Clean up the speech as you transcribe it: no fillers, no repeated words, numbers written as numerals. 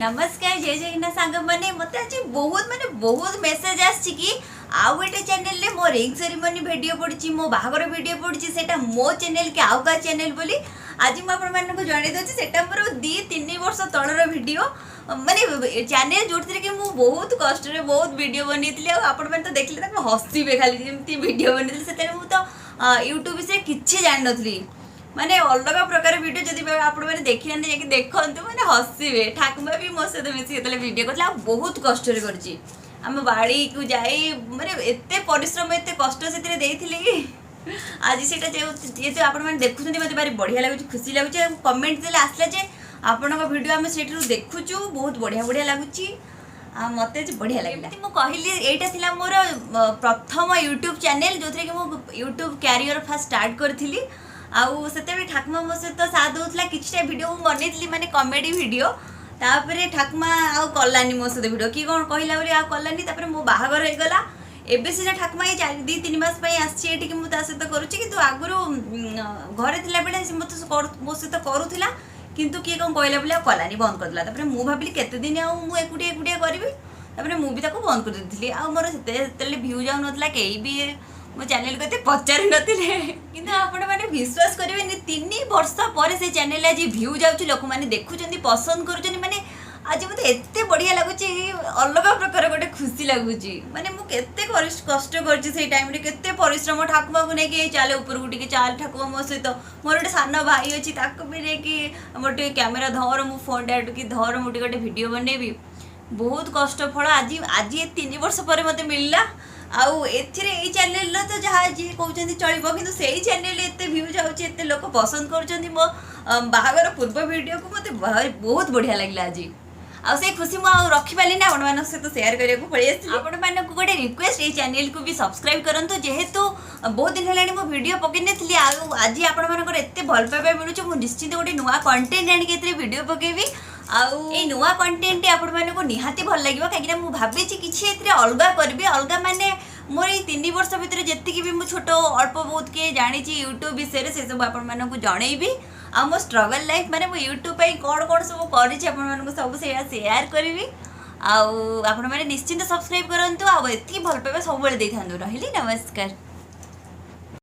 नमस्कार जय जगन्नाथ सांग मैंने मत आज बहुत मेसेज आसी कि आउ गोटे चैनल मो रिंग सेरेमनी वीडियो पड़ी मो बाहागर वीडियो पड़ी से मो चैनल कि आउ का चैनल बोली आज मुझे जन दूसरी से मोर 2-3 वर्ष तलर वीडियो माने चैनल जोड़े कि मुझे बहुत कष्ट बहुत वीडियो बनई आपण तो देखले हसवे खाली जमी वीडियो बनई से तो यूट्यूब विषय किसी जान नी माने अलग प्रकार वीडियो जब आपण मैंने देखी ना देखते मैंने हसवे ठाकुमा भी मो सहित मिसिक वीडियो करते बहुत कष्ट आम बाड़ी को जाए माने एत परिश्रम एत कष्ट से आज से जेहतु आपण मैंने देखुं मत भारी बढ़िया लगुच खुशी लगुच कमेंट देले आसला जे आपण वीडियो आम से देखुचु बहुत बढ़िया बढ़िया लगुच मत बढ़िया लगे मुझे यहाँ मोर प्रथम यूट्यूब चैनल जो थी कि यूट्यूब कैरियर फास्ट स्टार्ट करी आउ से ठाकुमा मो सहित साथ दूसरा किसी वीडियो बनई माने कॉमेडी वीडियो तापर ठाकुमा आउ कलानी मो सहित वीडियो कि कौन कहला बोली आउ कलानी तापर मो बाहागर हो गला एबे सीना ठाकुमा ये 2-3 मास आसी मुझे सहित करुच्ची कि आगुरी घरे थिला बेले मो सहित करूला किंतु किए कौन कहला बोली कलानी बंद करदेला तापर मु भाविली केते दिन आउ एकुटिया एकुटिया करी तापर मु भी ताको बंद कर देथिली आ मोर सेते व्यू जाउ नथला केही भी मो चैनल को पचारि नथिले किंतु आपण माने विश्वास करेंगे 3 वर्ष पर से चैनल आज व्यू जाउची लोक माने देखुचंदी पसंद करूचंदी माने आज मते एते बढ़िया लागुची अलग प्रकार गोटे खुशी लगुची माने मु केते कष्ट करची से टाइम रे केते परिश्रम ठाकुमा को नेकी चाले ऊपर गुटी के चाल ठाकुमा मो सहित मोर गोटे सान भाई अछि ताको भी नेकी मोटे कैमरा धर मु फोन डायरेक्ट की धर मोटे गोटे वीडियो बनेबी बहुत कष्ट फल आज आज 3 वर्ष पर मते मिलला आउ ए चैनल तो जहाँ जी कहते चलो कि से चैनल एत व्यू जाऊँच एत लोक पसंद कर मो बाहागर पूर्व वीडियो को मत बहुत बढ़िया लगे आज आउ से खुशी मुझे रखिपारे ना आपण सहित सेयार करने को पड़े आपण मानक गोटे रिक्वेस्ट ये चैनल को भी सब्सक्राइब करूँ जेहेतु बहुत दिन है मो वीडियो पकई नी आज आपण एत भल पाइबा मिलूँ निश्चित गोटे नुआ कंटेंट आनिक वीडियो पकेबी आउ नुआ कंटेंट आपण मानक निहाती भल लगे कहीं मुझे भावी किसी अलग करी अलग माने मोर ये 3 वर्ष भितर जी भी मुझे छोट अल्प बहुत किए जानी यूट्यूब विषय से सब आपण जनईबी आ मो स्ट्रगल लाइफ माने मो यूट्यूब कौन कौन सब करी सब सेयार करी आपण मैंने निश्चिंत सब्सक्राइब करूँ आती भल पाइबा सब रही नमस्कार।